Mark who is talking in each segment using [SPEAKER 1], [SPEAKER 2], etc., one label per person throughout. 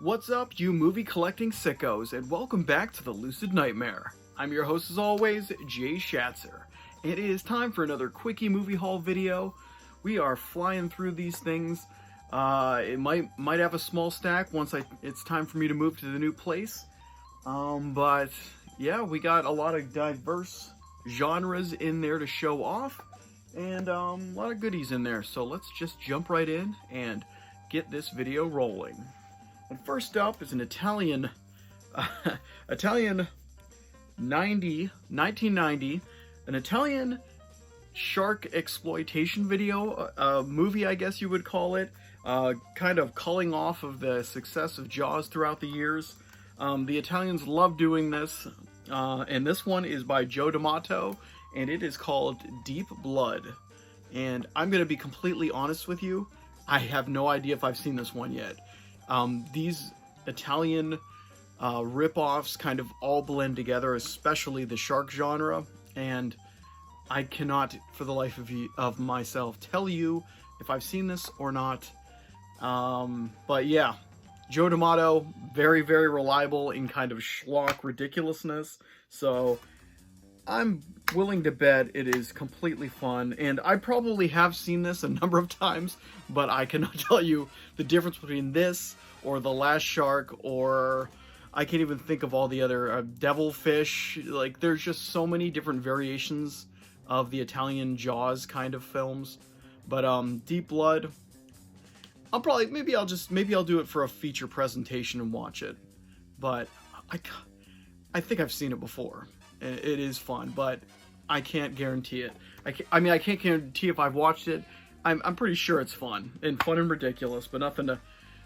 [SPEAKER 1] What's up, you movie collecting sickos, and welcome back to the Lucid Nightmare. I'm your host as always, Jay Schatzer. It is time for another Quickie movie haul video. We are flying through these things. It might have a small stack once it's time for me to move to the new place. But yeah, we got a lot of diverse genres in there to show off, and a lot of goodies in there. So let's just jump right in and get this video rolling. And first up is an Italian 1990, an Italian shark exploitation video, movie I guess you would call it, kind of calling off of the success of Jaws throughout the years. The Italians love doing this, and this one is by Joe D'Amato, and it is called Deep Blood. And I'm going to be completely honest with you, I have no idea if I've seen this one yet. These Italian rip-offs kind of all blend together, especially the shark genre, and I cannot, for the life of myself, tell you if I've seen this or not. But yeah, Joe D'Amato, very, very reliable in kind of schlock ridiculousness, so I'm willing to bet it is completely fun, and I probably have seen this a number of times, but I cannot tell you the difference between this or The Last Shark, or I can't even think of all the other Devilfish. Like, there's just so many different variations of the Italian Jaws kind of films. But Deep Blood, maybe I'll do it for a feature presentation and watch it. But I think I've seen it before. It is fun, but I can't guarantee it. I can't guarantee if I've watched it. I'm pretty sure it's fun and ridiculous, but nothing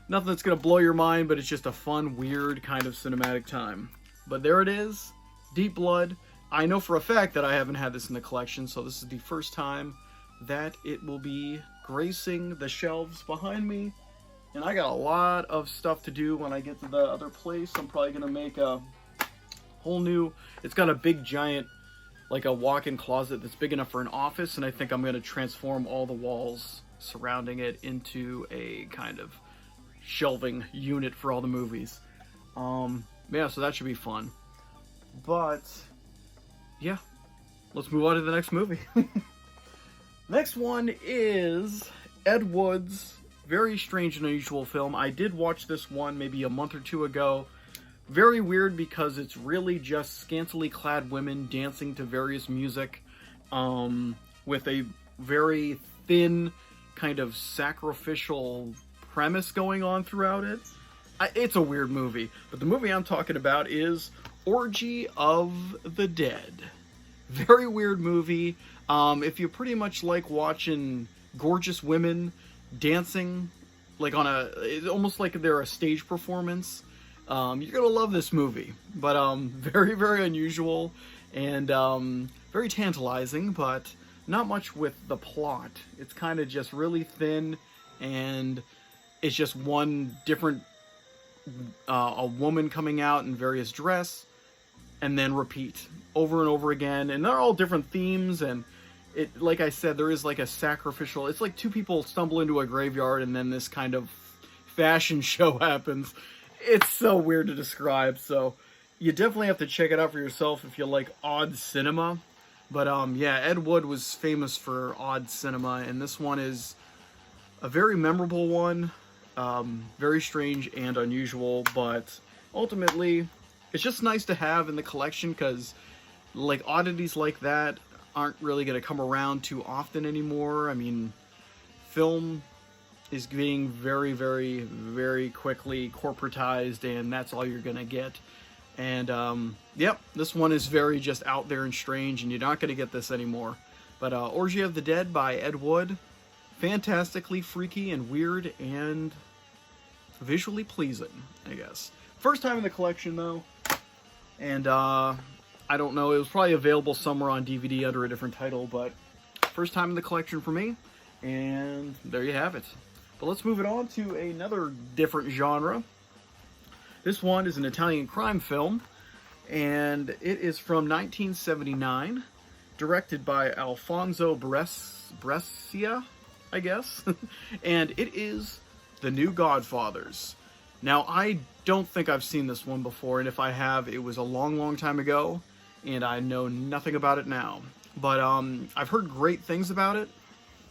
[SPEAKER 1] that's gonna blow your mind. But it's just a fun, weird kind of cinematic time. But there it is, Deep Blood. I know for a fact that I haven't had this in the collection, so this is the first time that it will be gracing the shelves behind me. And I got a lot of stuff to do when I get to the other place. I'm probably gonna make a whole new, it's got a big giant, like a walk-in closet that's big enough for an office, and I think I'm going to transform all the walls surrounding it into a kind of shelving unit for all the movies. Yeah, so that should be fun. But yeah, let's move on to the next movie. Next one is Ed Wood's very strange and unusual film. I did watch this one maybe a month or two ago. Very weird because it's really just scantily clad women dancing to various music, with a very thin kind of sacrificial premise going on throughout it. It's a weird movie, but the movie I'm talking about is Orgy of the Dead. Very weird movie. If you pretty much like watching gorgeous women dancing, like it's almost like they're a stage performance, you're gonna love this movie. But very, very unusual and very tantalizing, but not much with the plot. It's kind of just really thin, and it's just one different a woman coming out in various dress, and then repeat over and over again, and they're all different themes. And it, like I said, there is like a sacrificial, it's like two people stumble into a graveyard and then this kind of fashion show happens. It's so weird to describe, so you definitely have to check it out for yourself if you like odd cinema. But yeah, Ed Wood was famous for odd cinema, and this one is a very memorable one. Very strange and unusual, but ultimately it's just nice to have in the collection, because like oddities like that aren't really going to come around too often anymore. I mean, film is being very, very, very quickly corporatized, and that's all you're gonna get. And yep, this one is very just out there and strange, and you're not gonna get this anymore. But Orgy of the Dead by Ed Wood, fantastically freaky and weird and visually pleasing, I guess. First time in the collection though, and I don't know, it was probably available somewhere on DVD under a different title, but first time in the collection for me, and there you have it. But let's move it on to another different genre. This one is an Italian crime film, and it is from 1979, directed by Alfonso Brescia, I guess. And it is the new Godfathers. Now, I don't think I've seen this one before, and if I have, it was a long, long time ago, and I know nothing about it now. But I've heard great things about it,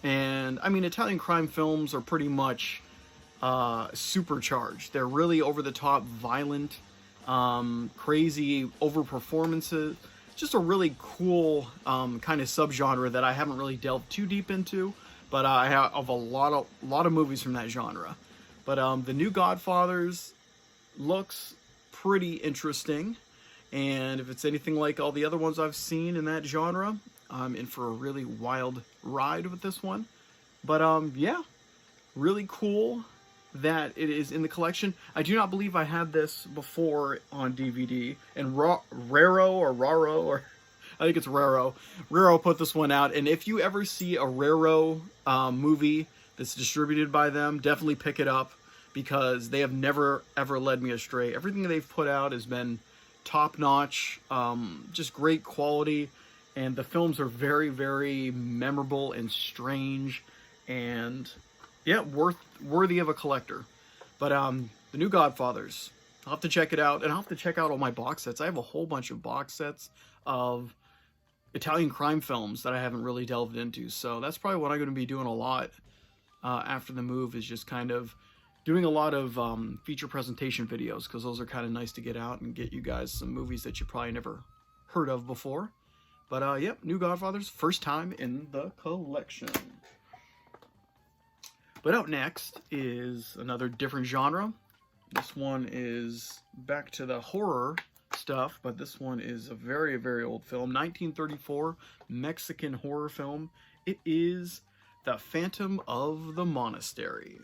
[SPEAKER 1] and I mean, Italian crime films are pretty much supercharged. They're really over the top, violent, crazy over performances. Just a really cool kind of subgenre that I haven't really delved too deep into, but I have a lot of movies from that genre. But the new Godfathers looks pretty interesting, and if it's anything like all the other ones I've seen in that genre, I'm in for a really wild ride with this one. But yeah, really cool that it is in the collection. I do not believe I had this before on DVD, and Raro, or I think it's Raro. Raro put this one out, and if you ever see a Raro movie that's distributed by them, definitely pick it up, because they have never ever led me astray. Everything they've put out has been top notch, just great quality, and the films are very, very memorable and strange, and yeah, worthy of a collector. But the new Godfathers, I'll have to check it out, and I'll have to check out all my box sets. I have a whole bunch of box sets of Italian crime films that I haven't really delved into, so that's probably what I'm going to be doing a lot after the move, is just kind of doing a lot of feature presentation videos, because those are kind of nice to get out and get you guys some movies that you probably never heard of before. But yep, new Godfathers, first time in the collection. But out next is another different genre. This one is back to the horror stuff, but this one is a very, very old film. 1934 Mexican horror film. It is The Phantom of the Monastery.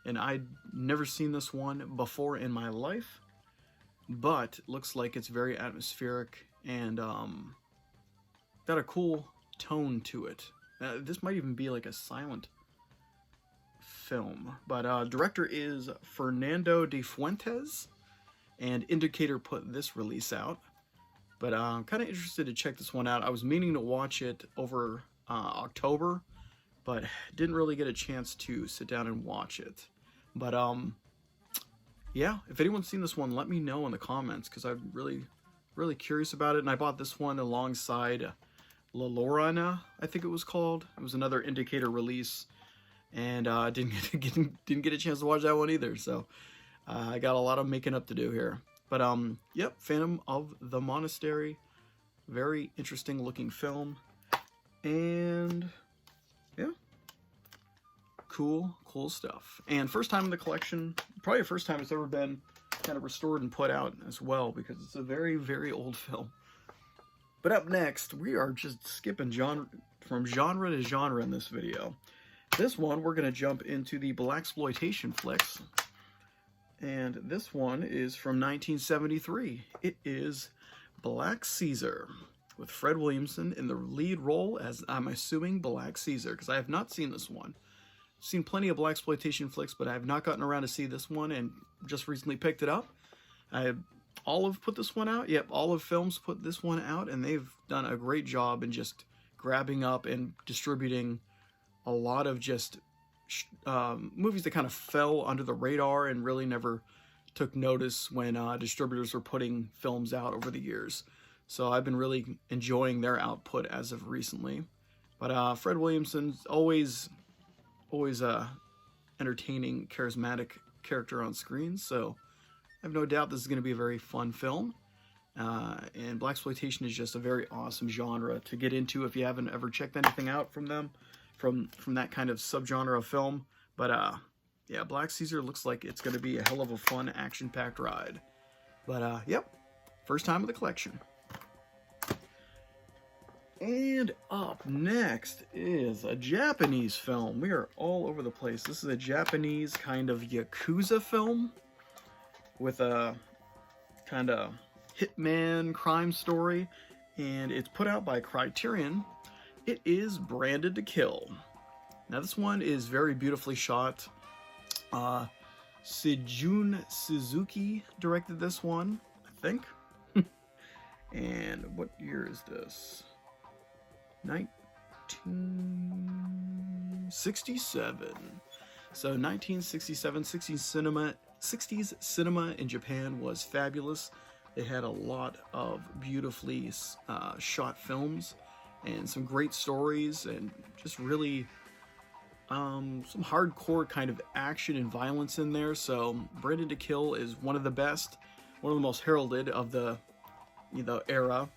[SPEAKER 1] And I'd never seen this one before in my life, but it looks like it's very atmospheric and got a cool tone to it. This might even be like a silent film, but director is Fernando de Fuentes, and Indicator put this release out. But I'm kind of interested to check this one out. I was meaning to watch it over October, but didn't really get a chance to sit down and watch it. But yeah, if anyone's seen this one, let me know in the comments, because I'm really curious about it. And I bought this one alongside La Llorona, I think it was called. It was another Indicator release, and didn't get a chance to watch that one either. So I got a lot of making up to do here. But yep, Phantom of the Monastery, very interesting looking film, and yeah, cool stuff. And first time in the collection, probably the first time it's ever been kind of restored and put out as well, because it's a very, very old film. But up next, we are just skipping from genre to genre in this video. This one, we're going to jump into the blaxploitation flicks. And this one is from 1973. It is Black Caesar, with Fred Williamson in the lead role as, I'm assuming, Black Caesar, because I have not seen this one. I've seen plenty of blaxploitation flicks, but I have not gotten around to see this one, and just recently picked it up. Olive put this one out. Yep, Olive Films put this one out, and they've done a great job in just grabbing up and distributing a lot of just movies that kind of fell under the radar and really never took notice when distributors were putting films out over the years. So I've been really enjoying their output as of recently. But Fred Williamson's always entertaining, charismatic character on screen, so I have no doubt this is going to be a very fun film. And blaxploitation is just a very awesome genre to get into if you haven't ever checked anything out from them, from that kind of subgenre of film. But yeah, Black Caesar looks like it's going to be a hell of a fun, action-packed ride. But yep, first time of the collection. And up next is a Japanese film. We are all over the place. This is a Japanese kind of Yakuza film with a kind of hitman crime story, and it's put out by Criterion. It is Branded to Kill. Now this one is very beautifully shot. Seijun Suzuki directed this one, I think. And what year is this? 1967. So 1967, 16 cinema 60s cinema in Japan was fabulous. They had a lot of beautifully shot films and some great stories and just really some hardcore kind of action and violence in there. So Branded to Kill is one of the best, one of the most heralded of the era.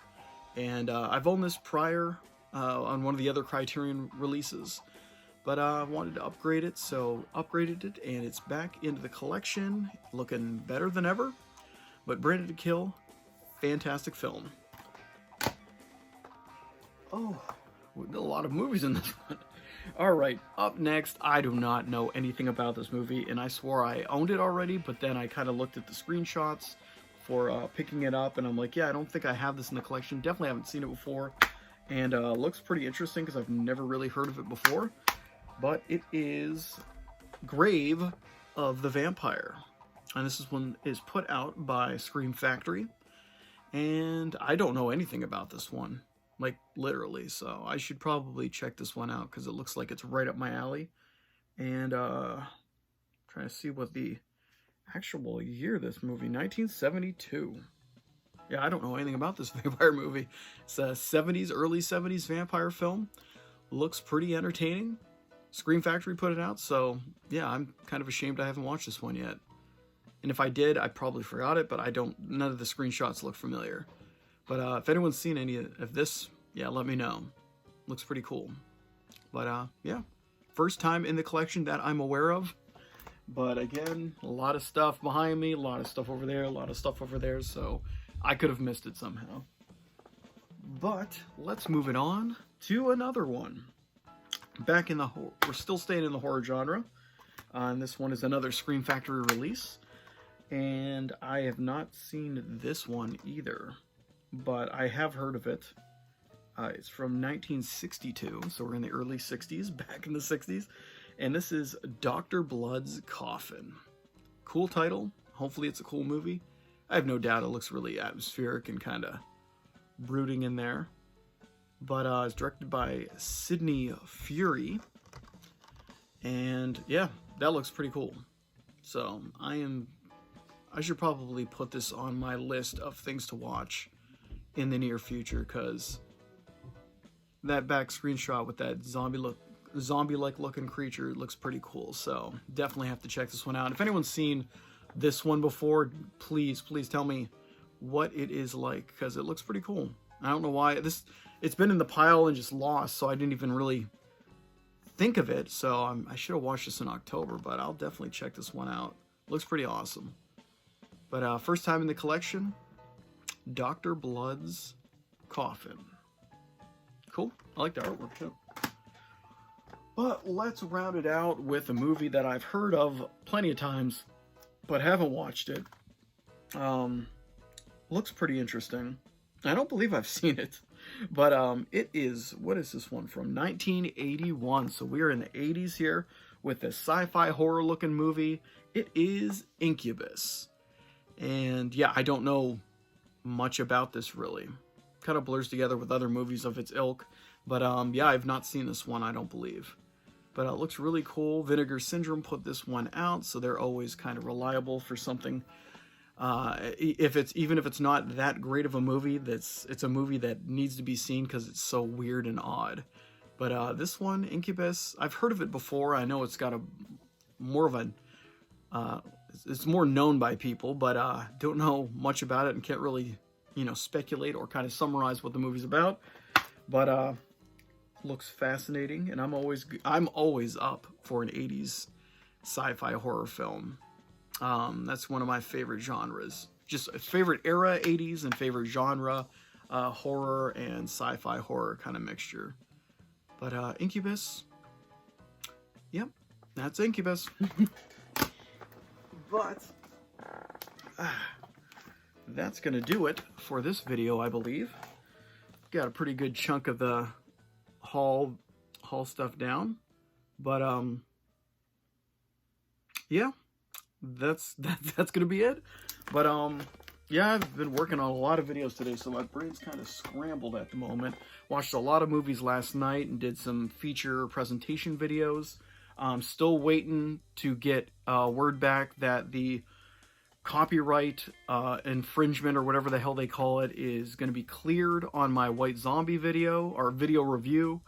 [SPEAKER 1] And I've owned this prior on one of the other Criterion releases, but I wanted to upgrade it, so upgraded it, and it's back into the collection, looking better than ever. But Branded to Kill, fantastic film. Oh, we did a lot of movies in this one. Alright, up next, I do not know anything about this movie, and I swore I owned it already, but then I kind of looked at the screenshots for picking it up, and I'm like, yeah, I don't think I have this in the collection. Definitely haven't seen it before, and looks pretty interesting because I've never really heard of it before. But it is Grave of the Vampire, and this one is put out by Scream Factory, and I don't know anything about this one, like literally, so I should probably check this one out because it looks like it's right up my alley. And trying to see what the actual year of this movie, 1972. Yeah, I don't know anything about this vampire movie. It's a 70s, early 70s vampire film. Looks pretty entertaining. Scream Factory put it out, so yeah, I'm kind of ashamed I haven't watched this one yet. And if I did, I probably forgot it, but none of the screenshots look familiar. But if anyone's seen any of this, yeah, let me know. Looks pretty cool. But yeah, first time in the collection that I'm aware of. But again, a lot of stuff behind me, a lot of stuff over there, a lot of stuff over there, so I could have missed it somehow. But let's move it on to another one. Back in the we're still staying in the horror genre. And this one is another Scream Factory release. And I have not seen this one either, but I have heard of it. It's from 1962, so we're in the early 60s, back in the 60s. And this is Dr. Bloods Coffin. Cool title. Hopefully it's a cool movie. I have no doubt it looks really atmospheric and kind of brooding in there. But it's directed by Sidney Furie. And yeah, that looks pretty cool. So I should probably put this on my list of things to watch in the near future, because that back screenshot with that zombie-like looking creature looks pretty cool. So definitely have to check this one out. If anyone's seen this one before, please tell me what it is like, because it looks pretty cool. I don't know why it's been in the pile and just lost, so I didn't even really think of it. So I should have watched this in October, but I'll definitely check this one out. Looks pretty awesome. But first time in the collection, Dr. Blood's Coffin. Cool. I like the artwork too. But let's round it out with a movie that I've heard of plenty of times, but haven't watched it. Looks pretty interesting. I don't believe I've seen it, but it is, what is this one from? 1981. So we are in the 80s here with this sci-fi horror looking movie. It is Incubus. And yeah, I don't know much about this really. Kind of blurs together with other movies of its ilk. But yeah, I've not seen this one, I don't believe. But it looks really cool. Vinegar Syndrome put this one out, so they're always kind of reliable for something. Even if it's not that great of a movie, it's a movie that needs to be seen because it's so weird and odd. But this one, Incubus, I've heard of it before. I know it's got it's more known by people, but don't know much about it and can't really, speculate or kind of summarize what the movie's about. But looks fascinating, and I'm always up for an 80s sci-fi horror film. That's one of my favorite genres. Just favorite era, 80s, and favorite genre, horror and sci-fi horror kind of mixture. But Incubus, yep, that's Incubus. But that's going to do it for this video, I believe. Got a pretty good chunk of the haul stuff down. But yeah, that's gonna be it. But yeah, I've been working on a lot of videos today, so my brain's kind of scrambled at the moment. Watched a lot of movies last night and did some feature presentation videos. I'm still waiting to get word back that the copyright infringement or whatever the hell they call it is going to be cleared on my White Zombie video or video review.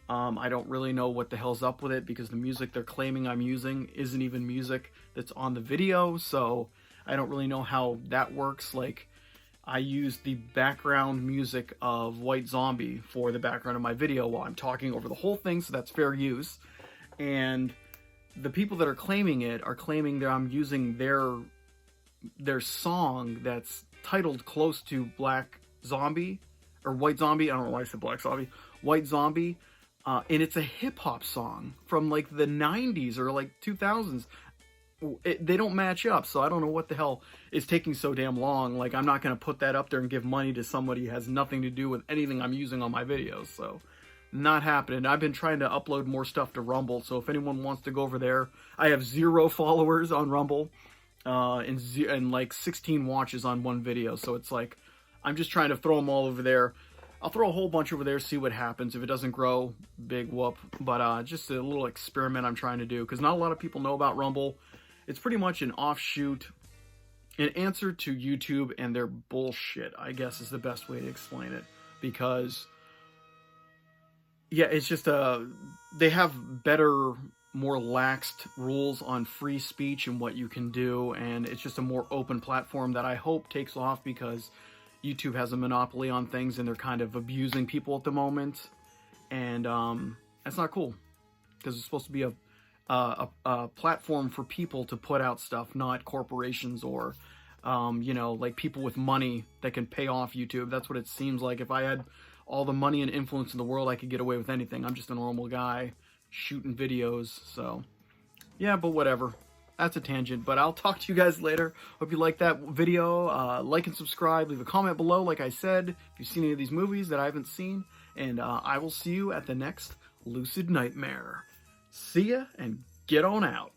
[SPEAKER 1] I don't really know what the hell's up with it because the music they're claiming I'm using isn't even music that's on the video, so I don't really know how that works. Like, I use the background music of White Zombie for the background of my video while I'm talking over the whole thing, so that's fair use. And the people that are claiming it are claiming that I'm using their song that's titled close to Black Zombie, or White Zombie, I don't know why I said Black Zombie, White Zombie, and it's a hip-hop song from like the 90s or like 2000s. They don't match up, so I don't know what the hell is taking so damn long. Like, I'm not going to put that up there and give money to somebody who has nothing to do with anything I'm using on my videos, so not happening. I've been trying to upload more stuff to Rumble, so if anyone wants to go over there, I have 0 followers on Rumble, and like 16 watches on one video, so it's like, I'm just trying to throw them all over there. I'll throw a whole bunch over there, see what happens. If it doesn't grow, big whoop. But just a little experiment I'm trying to do, because not a lot of people know about Rumble. It's pretty much an offshoot, an answer to YouTube and their bullshit, I guess is the best way to explain it. Because, yeah, it's just they have better, more laxed rules on free speech and what you can do, and it's just a more open platform that I hope takes off, because YouTube has a monopoly on things and they're kind of abusing people at the moment, and that's not cool, because it's supposed to be a platform for people to put out stuff, not corporations or you know, like people with money that can pay off YouTube. That's what it seems like. If I had all the money and influence in the world, I could get away with anything. I'm just a normal guy shooting videos, so yeah, but whatever. That's a tangent, but I'll talk to you guys later. Hope you liked that video. Like and subscribe. Leave a comment below, like I said, if you've seen any of these movies that I haven't seen. And I will see you at the next Lucid Nightmare. See ya, and get on out.